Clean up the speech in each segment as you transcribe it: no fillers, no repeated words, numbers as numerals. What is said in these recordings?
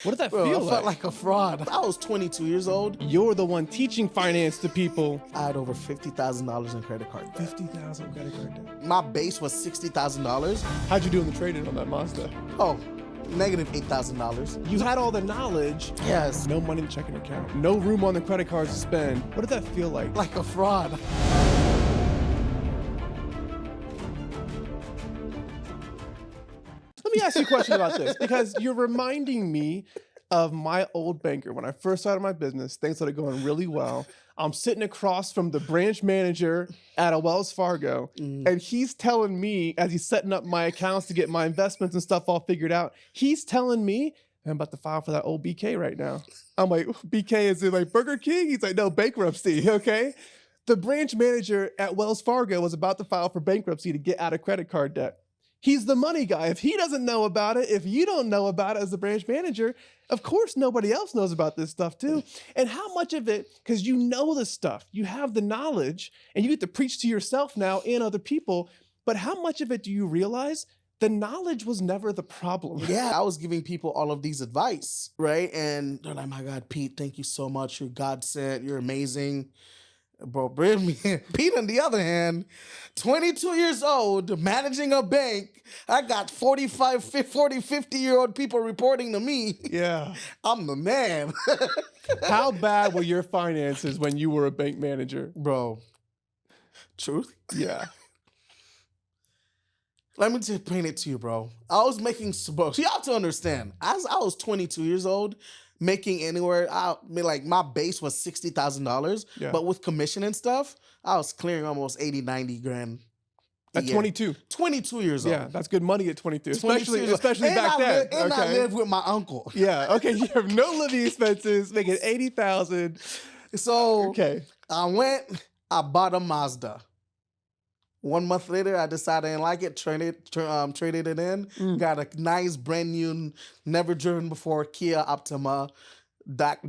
What did that Bro, feel I like? felt like a fraud. I was 22 years old. You're the one teaching finance to people. I had over $50,000 in credit card debt. 50,000 credit card debt. My base was $60,000. How'd you do in the trading on that Mazda? Oh, negative $8,000. You had all the knowledge. Yes. No money in the checking account. No room on the credit cards to spend. What did that feel like? Like a fraud. Let me ask you a question about this, because you're reminding me of my old banker. When I first started my business, things started going really well. I'm sitting across from the branch manager at a Wells Fargo, and he's telling me, as he's setting up my accounts to get my investments and stuff all figured out, he's telling me, I'm about to file for that old BK right now. I'm like, BK, is it like Burger King? He's like, no, bankruptcy, okay? The branch manager at Wells Fargo was about to file for bankruptcy to get out of credit card debt. He's the money guy. If he doesn't know about it, if you don't know about it as the branch manager, of course nobody else knows about this stuff too. And how much of it, because you know the stuff, you have the knowledge, and you get to preach to yourself now and other people, but how much of it do you realize the knowledge was never the problem? Yeah, I was giving people all of these advice, right? And they're like, my God, Pete, thank you so much. You're God sent. You're amazing. Bro, Pete, on the other hand, 22 years old, managing a bank. I got 40, 50-year-old people reporting to me. Yeah. I'm the man. How bad were your finances when you were a bank manager? Bro, truth? Yeah. Let me just paint it to you, bro. I was making, bro, you have to understand, as I was 22 years old, making anywhere, like my base was $60,000, Yeah. but with commission and stuff, I was clearing almost 80, 90 grand. At 22. 22 years old. Yeah, that's good money at 22, 22 years old. especially And back then. And I live with my uncle. Yeah, okay, you have no living expenses, making 80,000. So Okay. I bought a Mazda. 1 month later, I decided I didn't like it, traded it in, got a nice brand new, never driven before Kia Optima,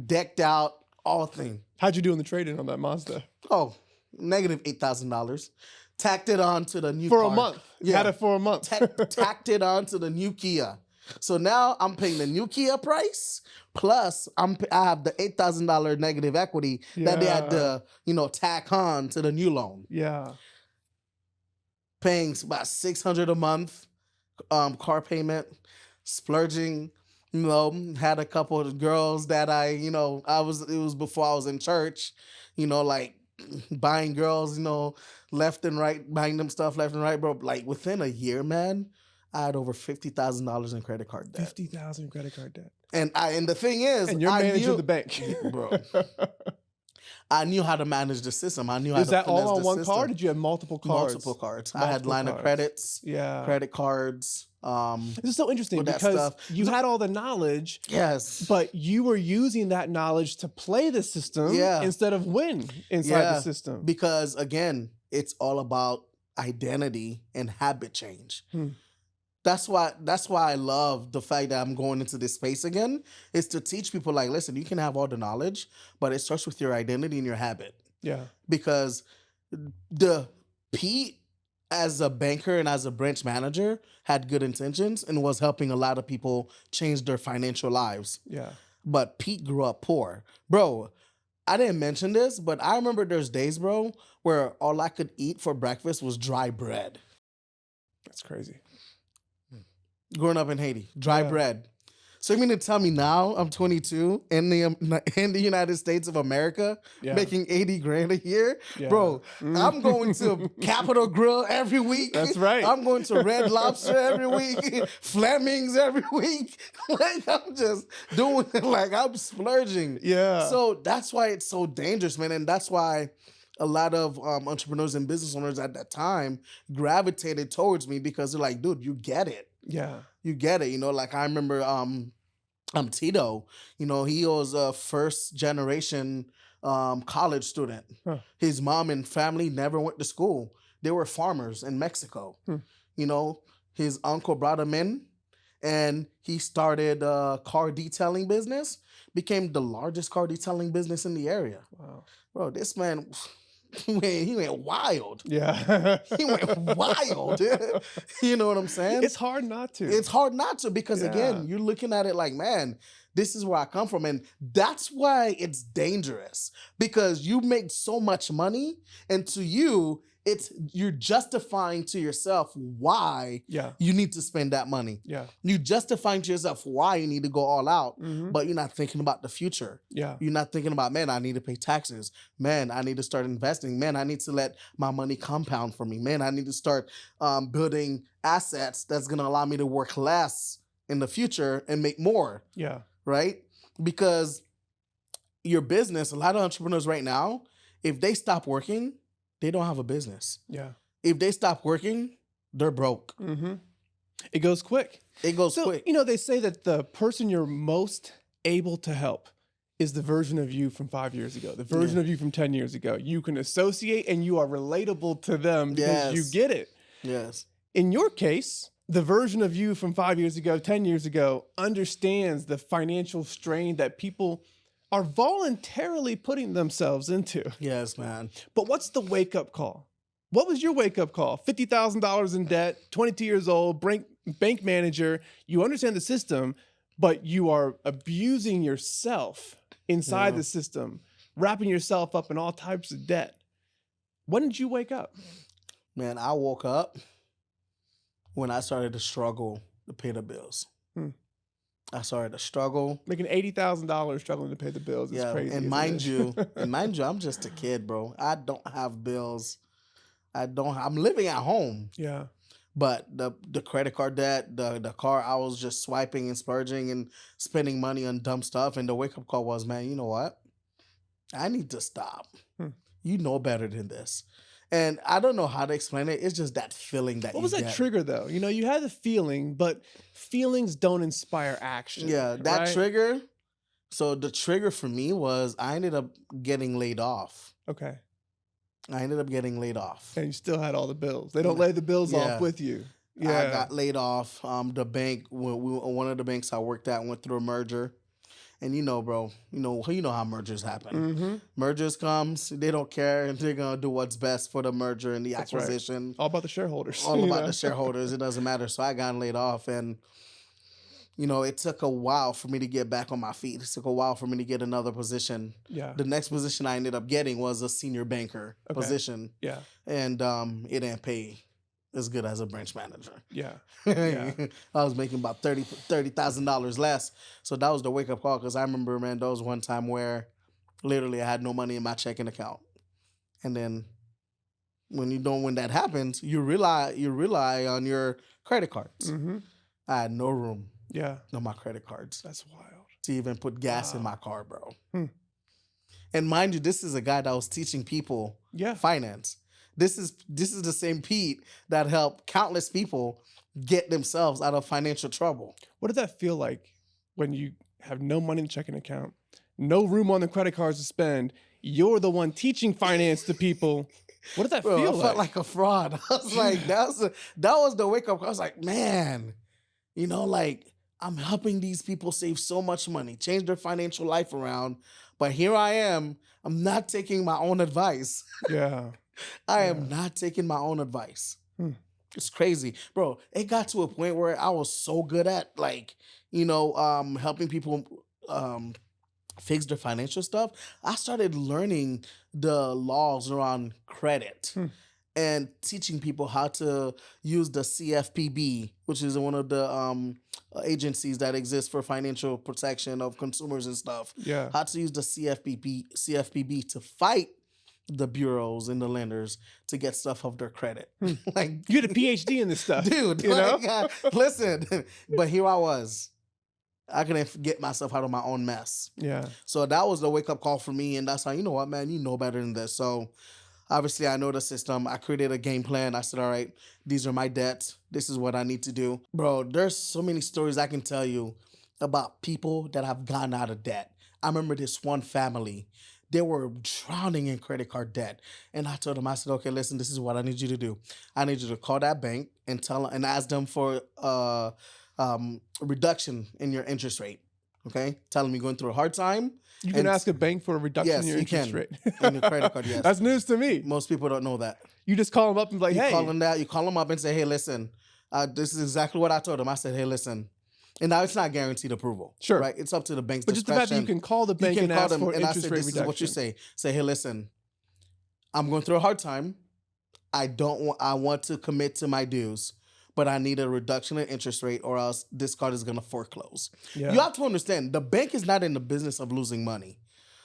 decked out, all thing. How'd you do in the trading on that Mazda? Oh, negative $8,000. Tacked it on to the new For car. a month. Yeah. Had it for a month. Tacked it on to the new Kia. So now I'm paying the new Kia price, plus I have the $8,000 negative equity that they had to, tack on to the new loan. Yeah. Paying about $600 a month, car payment, splurging. Had a couple of girls that it was before I was in church. Like buying girls, left and right, buying them stuff left and right, bro. Like within a year, man, I had over $50,000 in credit card debt. 50,000 credit card debt. And the thing is, and you're managing the bank, bro. I knew how to manage the system. I knew how to Is that finesse all on the one system. card? Or did you have multiple cards? Multiple cards. I Multiple had line cards. of credits, Yeah. credit cards. This is so interesting with that because stuff. you had all the knowledge, Yes. but you were using that knowledge to play the system instead of win inside the system. Because again, it's all about identity and habit change. That's why I love the fact that I'm going into this space again, is to teach people like, listen, you can have all the knowledge, but it starts with your identity and your habit. Yeah. Because the Pete, as a banker and as a branch manager, had good intentions and was helping a lot of people change their financial lives. Yeah. But Pete grew up poor. Bro, I didn't mention this, but I remember there's days, bro, where all I could eat for breakfast was dry bread. That's crazy. Growing up in Haiti, dry bread. So you mean to tell me now I'm 22 in the United States of America, making 80 grand a year? Yeah. Bro, I'm going to Capitol Grill every week. That's right. I'm going to Red Lobster every week, Fleming's every week. Like I'm just doing it, like I'm splurging. Yeah. So that's why it's so dangerous, man. And that's why a lot of entrepreneurs and business owners at that time gravitated towards me, because they're like, dude, you get it. Yeah. You get it. Like I remember Tito, he was a first generation college student. Huh. His mom and family never went to school. They were farmers in Mexico. His uncle brought him in and he started a car detailing business, became the largest car detailing business in the area. Wow. Bro, this man, he went wild. Yeah. He went wild. You know what I'm saying? It's hard not to. It's hard not to because, Yeah. again, you're looking at it like, man, this is where I come from. And that's why it's dangerous, because you make so much money, and to you, you're justifying to yourself why Yeah. you need to spend that money. Yeah. You're justifying to yourself why you need to go all out, Mhm. but you're not thinking about the future. Yeah. You're not thinking about, man, I need to pay taxes. Man, I need to start investing. Man, I need to let my money compound for me. Man, I need to start building assets that's going to allow me to work less in the future and make more, Yeah. right? Because your business, a lot of entrepreneurs right now, if they stop working, they don't have a business. Yeah. If they stop working, they're broke. Mm-hmm. It goes quick. It goes So, quick. you know, they say that the person you're most able to help is the version of you from 5 years ago, the version of you from 10 years ago. You can associate and you are relatable to them because you Yes. get it. Yes. In your case, the version of you from 5 years ago, 10 years ago, understands the financial strain that people are voluntarily putting themselves into. Yes, man. But what's the wake-up call? What was your wake-up call? $50,000 in debt, 22 years old, bank manager. You understand the system, but you are abusing yourself inside the system, wrapping yourself up in all types of debt. When did you wake up? Man, I woke up when I started to struggle to pay the bills. I started to struggle. Making $80,000 struggling to pay the bills is crazy. And mind you, I'm just a kid, bro. I don't have bills. I'm living at home. Yeah. But the credit card debt, the car, I was just swiping and splurging and spending money on dumb stuff. And the wake up call was, man, you know what? I need to stop. You know better than this. And I don't know how to explain it. It's just that feeling that What was that trigger, though? You know, you had the feeling, but feelings don't inspire action. Yeah, that right? trigger. So the trigger for me was I ended up getting laid off. Okay. I ended up getting laid off. And you still had all the bills. They don't lay the bills off with you. Yeah. I got laid off. The bank, one of the banks I worked at went through a merger. And you know, bro, you know how mergers happen. Mm-hmm. Mergers comes, they don't care, and they're gonna do what's best for the merger and the acquisition. Right. All about the shareholders. All about the shareholders. It doesn't matter. So I got laid off, and it took a while for me to get back on my feet. It took a while for me to get another position. Yeah. The next position I ended up getting was a senior banker position. Yeah. And it didn't pay as good as a branch manager. Yeah. I was making about $30,000 less. So that was the wake up call, because I remember, man, there was one time where literally I had no money in my checking account. And then when that happens, you rely on your credit cards. Mm-hmm. I had no room on my credit cards. That's wild. To even put gas in my car, bro. And mind you, this is a guy that was teaching people finance. This is the same Pete that helped countless people get themselves out of financial trouble. What did that feel like when you have no money in the checking account, no room on the credit cards to spend? You're the one teaching finance to people. What did that feel like? I felt like a fraud. I was like, that was the wake up call. I was like, man, I'm helping these people save so much money, change their financial life around. But here I am. I'm not taking my own advice. Yeah. I am not taking my own advice. It's crazy. Bro, it got to a point where I was so good at helping people fix their financial stuff. I started learning the laws around credit and teaching people how to use the CFPB, which is one of the agencies that exist for financial protection of consumers and stuff. Yeah. How to use the CFPB to fight the bureaus and the lenders to get stuff off their credit. Like, you had a PhD in this stuff, dude. Listen, but here I was. I couldn't get myself out of my own mess. Yeah. So that was the wake up call for me, and that's how, you know what, man, you know better than this. So obviously I know the system. I created a game plan. I said, all right, these are my debts. This is what I need to do. Bro, there's so many stories I can tell you about people that have gotten out of debt. I remember this one family. They were drowning in credit card debt. And I told them, I said, okay, listen, this is what I need you to do. I need you to call that bank and ask them for a reduction in your interest rate, Okay, telling me going through a hard time. You can ask a bank for a reduction Yes, in your you interest can. rate. In your credit card, yes. That's news to me. Most people don't know that. You just call them up and be like, You hey. call them up and say, hey, listen, this is exactly what I told them. I said, hey, listen. And now it's not guaranteed approval. Sure. Right? It's up to the bank's But just the discretion. fact that you can call the bank and ask for interest rate this reduction. is what you say. Say, hey, listen, I'm going through a hard time. I want to commit to my dues, but I need a reduction in interest rate or else this card is going to foreclose. Yeah. You have to understand, the bank is not in the business of losing money.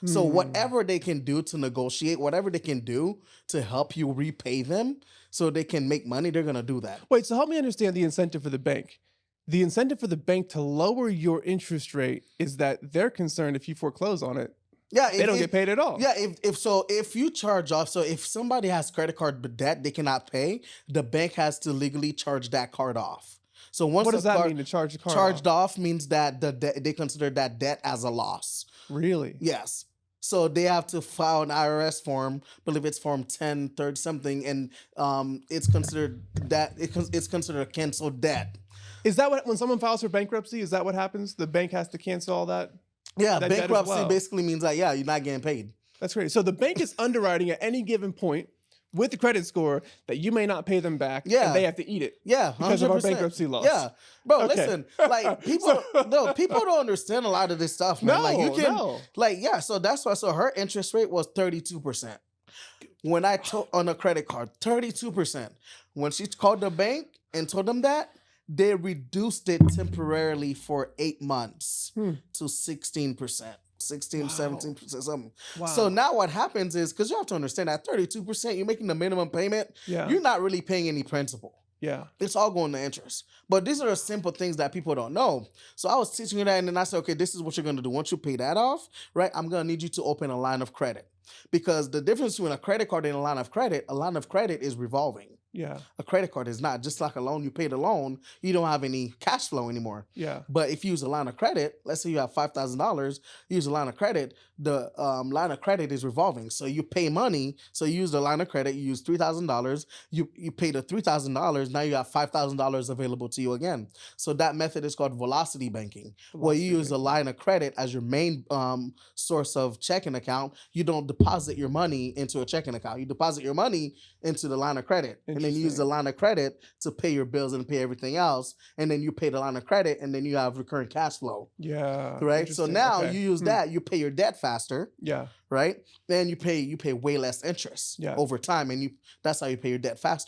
So whatever they can do to negotiate, whatever they can do to help you repay them so they can make money, they're going to do that. Wait, so help me understand the incentive for the bank. The incentive for the bank to lower your interest rate is that they're concerned if you foreclose on it, they don't get paid at all. Yeah, if you charge off, so if somebody has credit card debt they cannot pay, the bank has to legally charge that card off. So once What does that mean to charge the card charged off means that they consider that debt as a loss. Really? Yes. So they have to file an IRS form, I believe it's form 1030 something, and it's considered a canceled debt. Is that what, when someone files for bankruptcy, is that what happens? The bank has to cancel all that? Yeah, that debt as bankruptcy well? basically means that, you're not getting paid. That's great. So the bank is underwriting at any given point with the credit score that you may not pay them back, and they have to eat it. Yeah, 100%. Because of our bankruptcy laws. Yeah, bro. Okay. Listen, like people don't understand a lot of this stuff, man. So that's why. So her interest rate was 32%. When I told on a credit card, 32%. When she called the bank and told them that, they reduced it temporarily for 8 months to 16%. 16, 17%, something. Wow. So now what happens is, because you have to understand that 32%, you're making the minimum payment, you're not really paying any principal. Yeah. It's all going to interest. But these are the simple things that people don't know. So I was teaching you that, and then I said, okay, this is what you're going to do. Once you pay that off, right, I'm going to need you to open a line of credit. Because the difference between a credit card and a line of credit is revolving. Yeah. A credit card is not. Just like a loan, you pay the loan, you don't have any cash flow anymore. Yeah. But if you use a line of credit, let's say you have $5,000, use a line of credit, the line of credit is revolving. So you pay money, so you use the line of credit, you use $3,000, you pay the $3,000, now you have $5,000 available to you again. So that method is called velocity banking, where you use a line of credit as your main source of checking account. You don't deposit your money into a checking account. You deposit your money into the line of credit. And then you use the line of credit to pay your bills and pay everything else. And then you pay the line of credit and then you have recurring cash flow. Yeah. Right? So now you use that, you pay your debt faster. Yeah. Right? Then you pay way less interest over time. And that's how you pay your debt faster.